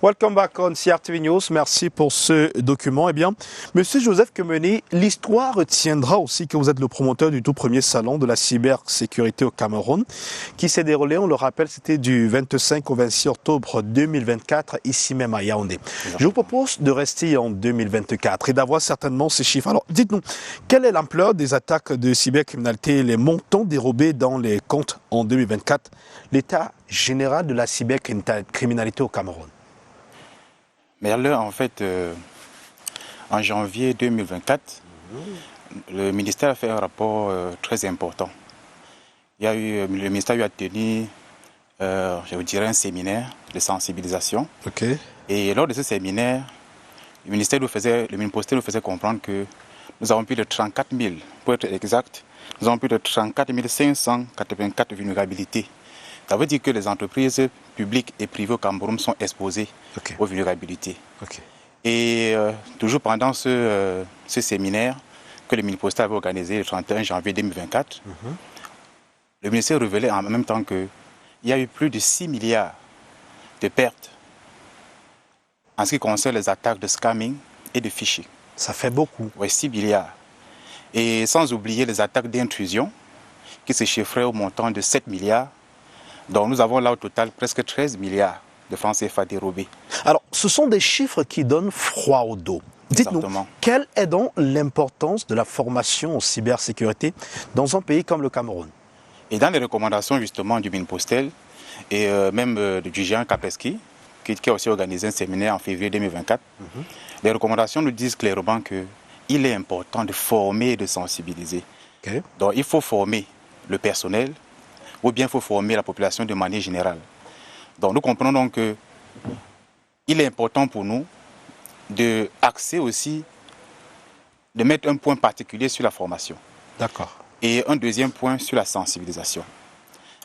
Welcome back on CRTV News. Merci pour ce document. Eh bien, Monsieur Joseph Kemené, l'histoire retiendra aussi que vous êtes le promoteur du tout premier salon de la cybersécurité au Cameroun, qui s'est déroulé, on le rappelle, c'était du 25 au 26 octobre 2024, ici même à Yaoundé. Je vous propose de rester en 2024 et d'avoir certainement ces chiffres. Alors, dites-nous, quelle est l'ampleur des attaques de cybercriminalité et les montants dérobés dans les comptes en 2024, l'état général de la cybercriminalité au Cameroun? Mais là, en fait, en janvier 2024, le ministère a fait un rapport très important. Le ministère a tenu, je vous dirais, un séminaire de sensibilisation. Okay. Et lors de ce séminaire, le ministère nous faisait comprendre que nous avons plus de 34 000, pour être exact, nous avons plus de 34 584 vulnérabilités. Ça veut dire que les entreprises publiques et privées au Cameroun sont exposées aux vulnérabilités. Et toujours pendant ce séminaire que le ministère avait organisé le 31 janvier 2024, le ministère révélait en même temps qu'il y a eu plus de 6 milliards de pertes en ce qui concerne les attaques de scamming et de phishing. Ça fait beaucoup. Oui, 6 milliards. Et sans oublier les attaques d'intrusion qui se chiffraient au montant de 7 milliards. Donc nous avons là au total presque 13 milliards de francs CFA dérobés. Alors, ce sont des chiffres qui donnent froid au dos. Dites-nous, quelle est donc l'importance de la formation en cybersécurité dans un pays comme le Cameroun? Et dans les recommandations justement du Minpostel et même du géant Kaspersky, qui a aussi organisé un séminaire en février 2024, les recommandations nous disent clairement qu'il est important de former et de sensibiliser. Donc il faut former le personnel, ou bien il faut former la population de manière générale. Donc nous comprenons donc qu'il est important pour nous d'axer aussi, de mettre un point particulier sur la formation. D'accord. Et un deuxième point sur la sensibilisation.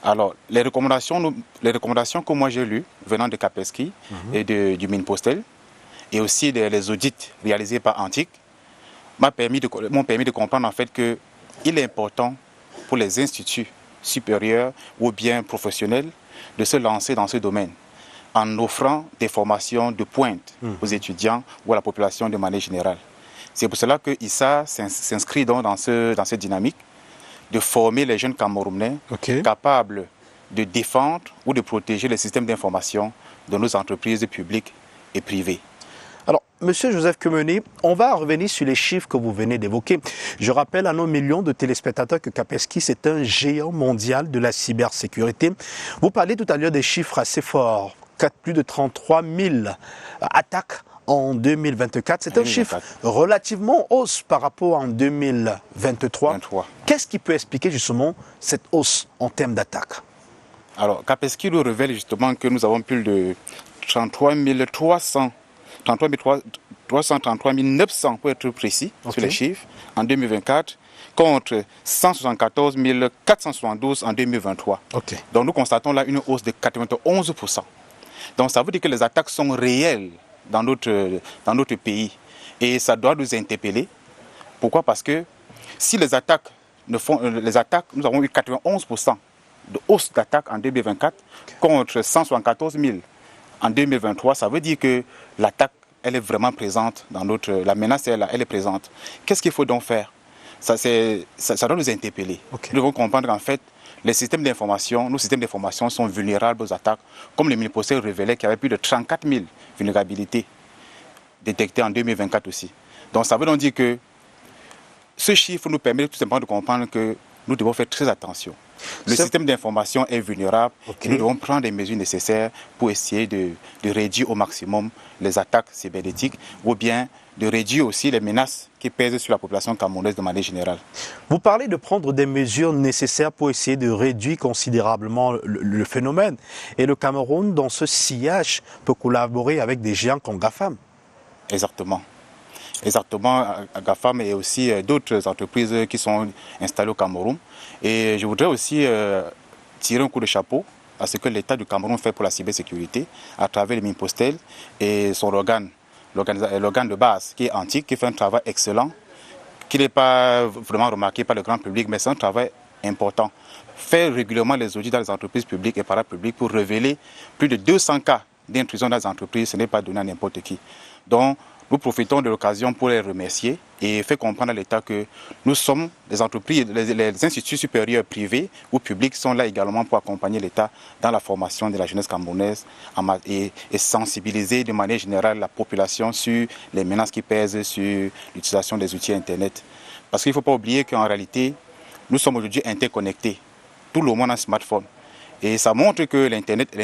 Alors, les recommandations que moi j'ai lues, venant de Kaspersky et du Minpostel, et aussi les audits réalisés par Antic, m'ont permis de comprendre en fait qu'il est important pour les instituts supérieurs ou bien professionnels de se lancer dans ce domaine en offrant des formations de pointe aux étudiants ou à la population de manière générale. C'est pour cela que ISA s'inscrit donc dans cette dynamique de former les jeunes Camerounais capables de défendre ou de protéger les systèmes d'information de nos entreprises publiques et privées. Alors, Monsieur Joseph Kemené, on va revenir sur les chiffres que vous venez d'évoquer. Je rappelle à nos millions de téléspectateurs que Kaspersky, c'est un géant mondial de la cybersécurité. Vous parlez tout à l'heure des chiffres assez forts, plus de 33 000 attaques en 2024. C'est un chiffre relativement hausse par rapport en 2023. Qu'est-ce qui peut expliquer justement cette hausse en termes d'attaques? Alors, Kaspersky nous révèle justement que nous avons plus de 33 900 pour être précis sur les chiffres en 2024 contre 174 472 en 2023. Donc nous constatons là une hausse de 91%. Donc ça veut dire que les attaques sont réelles dans notre pays et ça doit nous interpeller. Pourquoi? Parce que si nous avons eu 91% de hausse d'attaques en 2024 contre 174 000 en 2023, ça veut dire que l'attaque, elle est vraiment présente la menace, elle est présente. Qu'est-ce qu'il faut donc faire? Ça doit nous interpeller. Nous devons comprendre qu'en fait, nos systèmes d'information sont vulnérables aux attaques. Comme le Minpostel révélait qu'il y avait plus de 34 000 vulnérabilités détectées en 2024 aussi. Donc ça veut donc dire que ce chiffre nous permet tout simplement de comprendre que nous devons faire très attention. Le système d'information est vulnérable et nous devons prendre les mesures nécessaires pour essayer de réduire au maximum les attaques cybernétiques ou bien de réduire aussi les menaces qui pèsent sur la population camerounaise de manière générale. Vous parlez de prendre des mesures nécessaires pour essayer de réduire considérablement le phénomène. Et le Cameroun, dans ce sillage, peut collaborer avec des géants comme GAFAM. Exactement. GAFAM et aussi d'autres entreprises qui sont installées au Cameroun. Et je voudrais aussi tirer un coup de chapeau à ce que l'État du Cameroun fait pour la cybersécurité à travers le Minpostel et son organe de base qui est Antic, qui fait un travail excellent, qui n'est pas vraiment remarqué par le grand public, mais c'est un travail important. Faire régulièrement les audits dans les entreprises publiques et parapubliques pour révéler plus de 200 cas d'intrusion dans les entreprises, ce n'est pas donné à n'importe qui. Donc, nous profitons de l'occasion pour les remercier et faire comprendre à l'État que nous sommes les entreprises, les instituts supérieurs privés ou publics sont là également pour accompagner l'État dans la formation de la jeunesse camerounaise et sensibiliser de manière générale la population sur les menaces qui pèsent sur l'utilisation des outils Internet. Parce qu'il ne faut pas oublier qu'en réalité, nous sommes aujourd'hui interconnectés. Tout le monde a un smartphone. Et ça montre que l'Internet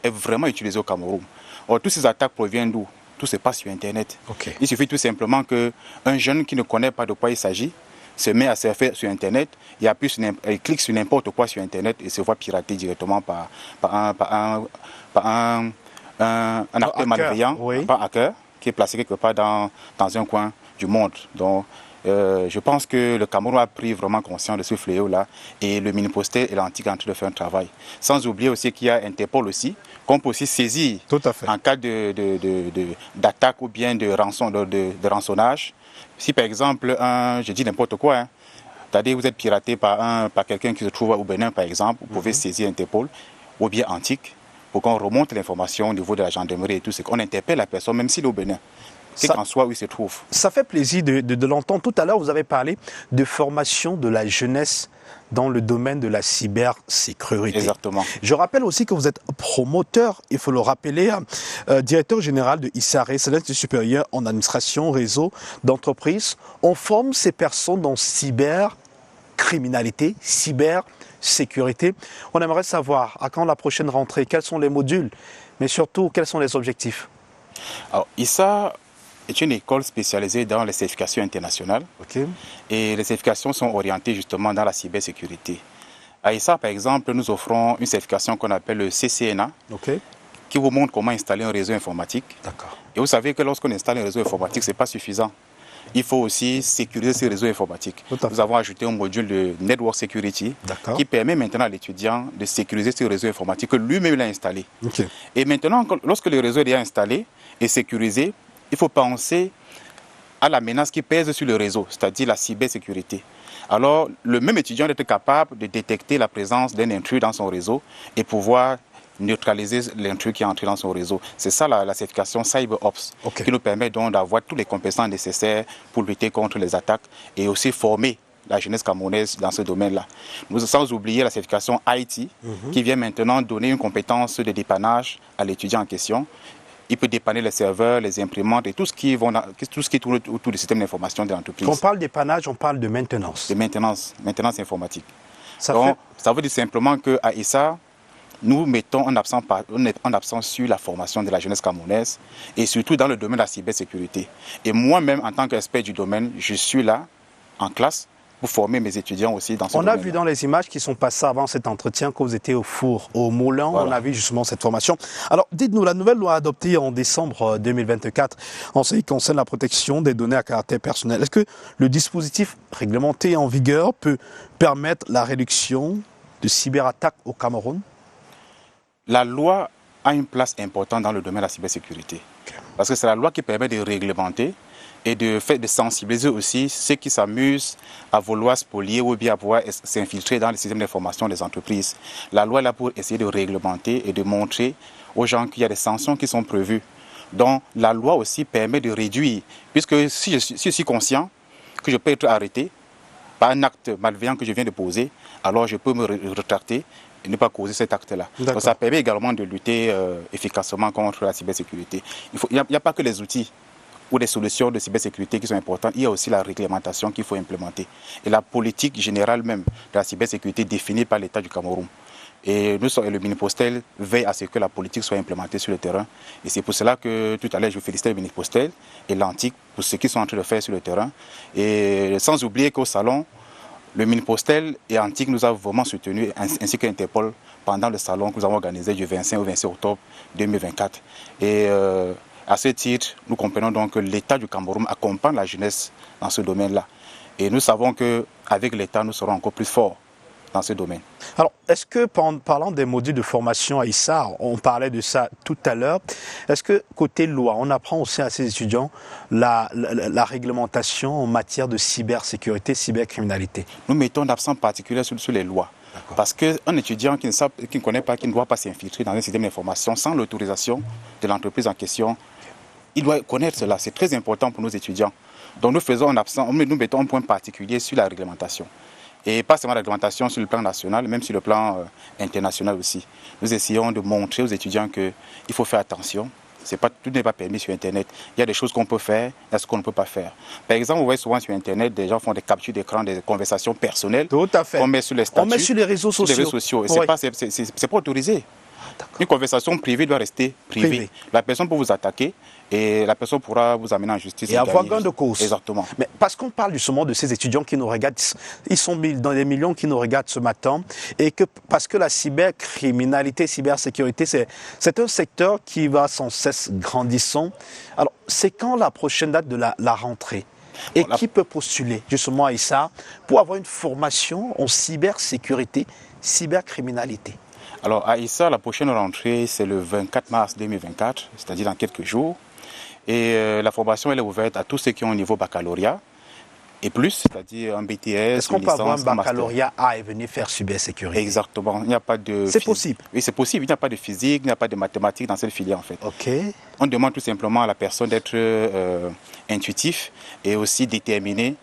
est vraiment utilisé au Cameroun. Or, toutes ces attaques proviennent d'où? Tout se passe sur Internet. Okay. Il suffit tout simplement qu'un jeune qui ne connaît pas de quoi il s'agit se met à surfer sur Internet, il clique sur n'importe quoi sur Internet et se voit pirater directement par un acteur malveillant, oui. un hacker, qui est placé quelque part dans un coin du monde. Donc, je pense que le Cameroun a pris vraiment conscience de ce fléau-là et le mini-postel et l'antique sont en train de faire un travail. Sans oublier aussi qu'il y a Interpol aussi, qu'on peut aussi saisir en cas d'attaque ou bien de rançonnage. Si par exemple, je dis n'importe quoi, c'est-à-dire vous êtes piraté par quelqu'un qui se trouve au Bénin par exemple, vous pouvez saisir Interpol ou bien Antique pour qu'on remonte l'information au niveau de la gendarmerie et tout, c'est qu'on interpelle la personne même s'il est au Bénin. Quel qu'en soit où il se trouve. Ça fait plaisir de l'entendre. Tout à l'heure, vous avez parlé de formation de la jeunesse dans le domaine de la cybersécurité. Exactement. Je rappelle aussi que vous êtes promoteur, il faut le rappeler, directeur général de ISARE, c'est l'Institut supérieur en administration réseau d'entreprises. On forme ces personnes dans cybercriminalité, cybersécurité. On aimerait savoir à quand la prochaine rentrée, quels sont les modules, mais surtout quels sont les objectifs. Alors, ISA est une école spécialisée dans les certifications internationales. Okay. Et les certifications sont orientées justement dans la cybersécurité. À ISA, par exemple, nous offrons une certification qu'on appelle le CCNA, qui vous montre comment installer un réseau informatique. Et vous savez que lorsqu'on installe un réseau informatique, ce n'est pas suffisant. Il faut aussi sécuriser ces réseaux informatiques. Nous avons ajouté un module de Network Security qui permet maintenant à l'étudiant de sécuriser ce réseau informatique que lui-même l'a installé. Et maintenant, lorsque le réseau est déjà installé et sécurisé, il faut penser à la menace qui pèse sur le réseau, c'est-à-dire la cybersécurité. Alors, le même étudiant doit être capable de détecter la présence d'un intrus dans son réseau et pouvoir neutraliser l'intrus qui est entré dans son réseau. C'est ça la certification CyberOps qui nous permet donc d'avoir tous les compétences nécessaires pour lutter contre les attaques et aussi former la jeunesse camerounaise dans ce domaine-là. Nous sans oublier la certification IT qui vient maintenant donner une compétence de dépannage à l'étudiant en question. Il peut dépanner les serveurs, les imprimantes et tout ce qui tourne autour du système d'information de l'entreprise. Quand on parle dépannage, on parle de maintenance. De maintenance informatique. Ça veut dire simplement qu'à ISA, nous mettons un accent sur la formation de la jeunesse camerounaise et surtout dans le domaine de la cybersécurité. Et moi-même, en tant qu'expert du domaine, je suis là, en classe, pour former mes étudiants aussi dans ce domaine. On a vu dans les images qui sont passées avant cet entretien que vous étiez au four, au moulin, on a vu justement cette formation. Alors, dites-nous, la nouvelle loi adoptée en décembre 2024 en ce qui concerne la protection des données à caractère personnel, est-ce que le dispositif réglementé en vigueur peut permettre la réduction de cyberattaques au Cameroun? La loi a une place importante dans le domaine de la cybersécurité. Parce que c'est la loi qui permet de réglementer et de sensibiliser aussi ceux qui s'amusent à vouloir spolier ou bien à pouvoir s'infiltrer dans les systèmes d'information des entreprises. La loi est là pour essayer de réglementer et de montrer aux gens qu'il y a des sanctions qui sont prévues. Donc la loi aussi permet de réduire, puisque si je suis conscient que je peux être arrêté par un acte malveillant que je viens de poser, alors je peux me rétracter et ne pas causer cet acte-là. Donc ça permet également de lutter efficacement contre la cybersécurité. Il n'y a pas que les outils ou des solutions de cybersécurité qui sont importantes, il y a aussi la réglementation qu'il faut implémenter. Et la politique générale même de la cybersécurité définie par l'État du Cameroun. Et le mini-postel veille à ce que la politique soit implémentée sur le terrain. Et c'est pour cela que tout à l'heure, je félicite le mini-postel et l'antique pour ce qu'ils sont en train de faire sur le terrain. Et sans oublier qu'au salon, le mini-postel et Antique nous a vraiment soutenus, ainsi que Interpol, pendant le salon que nous avons organisé du 25 au 26 octobre 2024. Et à ce titre, nous comprenons donc que l'État du Cameroun accompagne la jeunesse dans ce domaine-là. Et nous savons qu'avec l'État, nous serons encore plus forts dans ce domaine. Alors, est-ce que, parlant des modules de formation à ISA, on parlait de ça tout à l'heure, est-ce que côté loi, on apprend aussi à ces étudiants la réglementation en matière de cybersécurité, cybercriminalité? Nous mettons un accent particulier sur les lois. Parce qu'un étudiant qui ne connaît pas, qui ne doit pas s'infiltrer dans un système d'information sans l'autorisation de l'entreprise en question, il doit connaître cela. C'est très important pour nos étudiants. Donc nous mettons un point particulier sur la réglementation. Et pas seulement la réglementation sur le plan national, même sur le plan international aussi. Nous essayons de montrer aux étudiants qu'il faut faire attention. Tout n'est pas permis sur Internet. Il y a des choses qu'on peut faire, il y a ce qu'on ne peut pas faire. Par exemple, vous voyez souvent sur Internet, des gens font des captures d'écran, des conversations personnelles. Tout à fait. On met sur les statuts. On met sur les réseaux sociaux. Sur les réseaux sociaux. Oui. C'est pas autorisé. Une conversation privée doit rester privée. La personne peut vous attaquer et la personne pourra vous amener en justice. Et avoir gain de cause. Exactement. Mais parce qu'on parle justement de ces étudiants qui nous regardent, ils sont dans des millions qui nous regardent ce matin, et que parce que la cybercriminalité, cybersécurité, c'est un secteur qui va sans cesse grandissant. Alors, c'est quand la prochaine date de la rentrée? Et qui peut postuler justement à ISA pour avoir une formation en cybersécurité, cybercriminalité? Alors à ISA, la prochaine rentrée, c'est le 24 mars 2024, c'est-à-dire dans quelques jours. Et la formation, elle est ouverte à tous ceux qui ont un niveau baccalauréat et plus, c'est-à-dire un BTS, Est-ce qu'on peut avoir un baccalauréat A et venir faire cybersécurité? Exactement. Il n'y a pas de... C'est possible? Oui, c'est possible. Il n'y a pas de physique, il n'y a pas de mathématiques dans cette filière en fait. Ok. On demande tout simplement à la personne d'être intuitif et aussi déterminé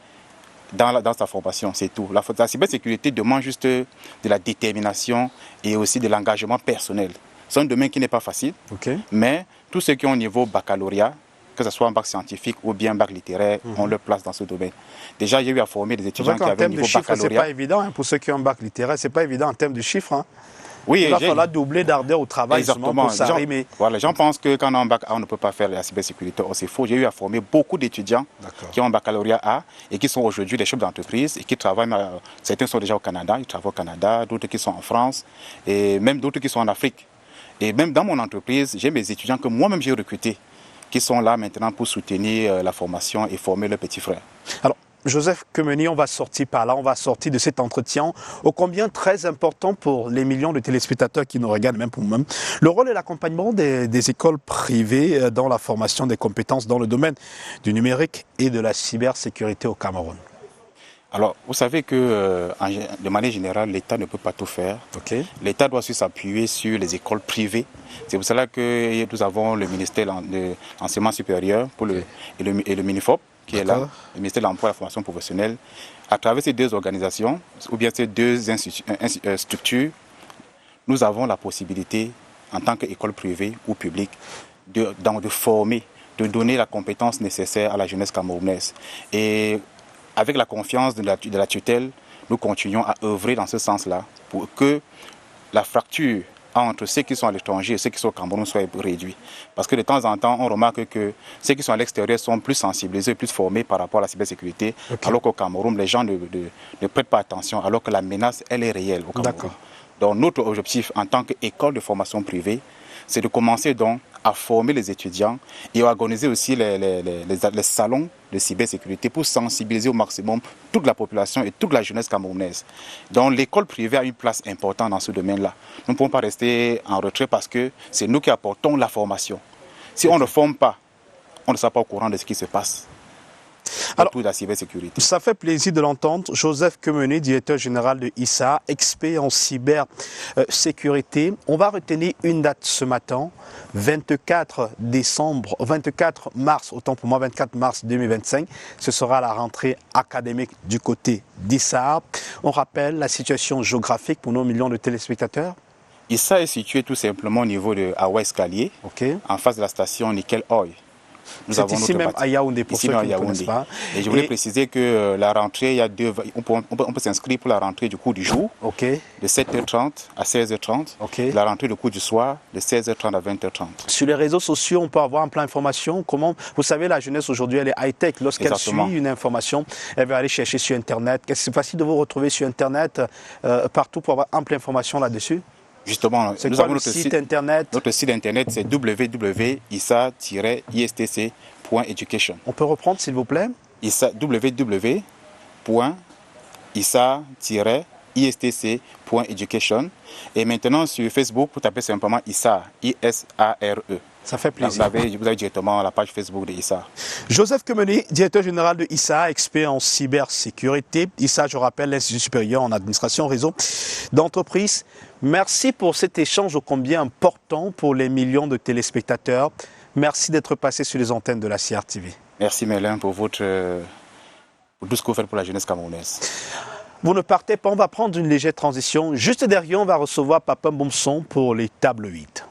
dans sa formation, c'est tout. La cybersécurité demande juste de la détermination et aussi de l'engagement personnel. C'est un domaine qui n'est pas facile, mais tous ceux qui ont un niveau baccalauréat, que ce soit un bac scientifique ou bien un bac littéraire, on leur place dans ce domaine. Déjà, il y a eu à former des étudiants qui avaient un niveau baccalauréat. C'est pas évident hein, pour ceux qui ont un bac littéraire, c'est pas évident en termes de chiffres. Hein. Oui, il va falloir doubler d'ardeur au travail pour s'arrimer. Voilà, les gens pensent que quand on a un bac A, on ne peut pas faire la cybersécurité. Or, c'est faux. J'ai eu à former beaucoup d'étudiants qui ont un baccalauréat A et qui sont aujourd'hui des chefs d'entreprise et qui travaillent. Certains sont déjà au Canada, ils travaillent au Canada, d'autres qui sont en France et même d'autres qui sont en Afrique. Et même dans mon entreprise, j'ai mes étudiants que moi-même j'ai recrutés qui sont là maintenant pour soutenir la formation et former leurs petits frères. Alors, Joseph Kemeny, on va sortir par là, on va sortir de cet entretien, ô combien très important pour les millions de téléspectateurs qui nous regardent, même pour nous-mêmes, le rôle et l'accompagnement des écoles privées dans la formation des compétences dans le domaine du numérique et de la cybersécurité au Cameroun. Alors, vous savez que de manière générale, l'État ne peut pas tout faire. L'État doit s'appuyer sur les écoles privées. C'est pour cela que nous avons le ministère de l'enseignement supérieur et le MINIFOP, qui est là, le ministère de l'Emploi et de la formation professionnelle. À travers ces deux organisations, ou bien ces deux structures, nous avons la possibilité, en tant qu'école privée ou publique, de former, de donner la compétence nécessaire à la jeunesse camerounaise. Et avec la confiance de la tutelle, nous continuons à œuvrer dans ce sens-là pour que la fracture entre ceux qui sont à l'étranger et ceux qui sont au Cameroun soit réduite. Parce que de temps en temps, on remarque que ceux qui sont à l'extérieur sont plus sensibilisés, plus formés par rapport à la cybersécurité, alors qu'au Cameroun, les gens ne prêtent pas attention, alors que la menace, elle est réelle au Cameroun. Donc notre objectif en tant qu'école de formation privée, c'est de commencer donc à former les étudiants et à organiser aussi les salons de cybersécurité pour sensibiliser au maximum toute la population et toute la jeunesse camerounaise. Donc l'école privée a une place importante dans ce domaine-là. Nous ne pouvons pas rester en retrait parce que c'est nous qui apportons la formation. Si on ne forme pas, on ne sera pas au courant de ce qui se passe. Alors, de la cybersécurité. Ça fait plaisir de l'entendre. Joseph Kemeny, directeur général de ISA, expert en cybersécurité. On va retenir une date ce matin, 24 mars, autant pour moi, 24 mars 2025. Ce sera la rentrée académique du côté d'ISA. On rappelle la situation géographique pour nos millions de téléspectateurs. ISA est situé tout simplement au niveau de Awa Escalier, en face de la station Nickel Oil. C'est ici même à Yaoundé, pour ceux qui ne connaissent pas. Et je voulais préciser que la rentrée, il y a on peut s'inscrire pour la rentrée du cours du jour, de 7h30 à 16h30, la rentrée du cours du soir, de 16h30 à 20h30. Sur les réseaux sociaux, on peut avoir un plan d'information. Comment, vous savez, la jeunesse aujourd'hui, elle est high-tech. Lorsqu'elle suit une information, elle va aller chercher sur Internet. C'est facile de vous retrouver sur Internet partout pour avoir ample information là-dessus. Justement, nous avons notre site internet. Notre site internet, c'est www.isa-istc.education. On peut reprendre, s'il vous plaît? www.isa-istc.education. Et maintenant, sur Facebook, vous tapez simplement ISARE. Ça fait plaisir. Vous avez directement la page Facebook de ISA. Joseph Kemené, directeur général de ISA, expert en cybersécurité. ISA, je rappelle, l'Institut supérieur en administration réseau d'entreprise. Merci pour cet échange ô combien important pour les millions de téléspectateurs. Merci d'être passé sur les antennes de la CRTV. Merci Merlin pour tout ce que vous faites pour la jeunesse camerounaise. Vous ne partez pas, on va prendre une légère transition. Juste derrière, on va recevoir Papa Bomson pour les tables 8.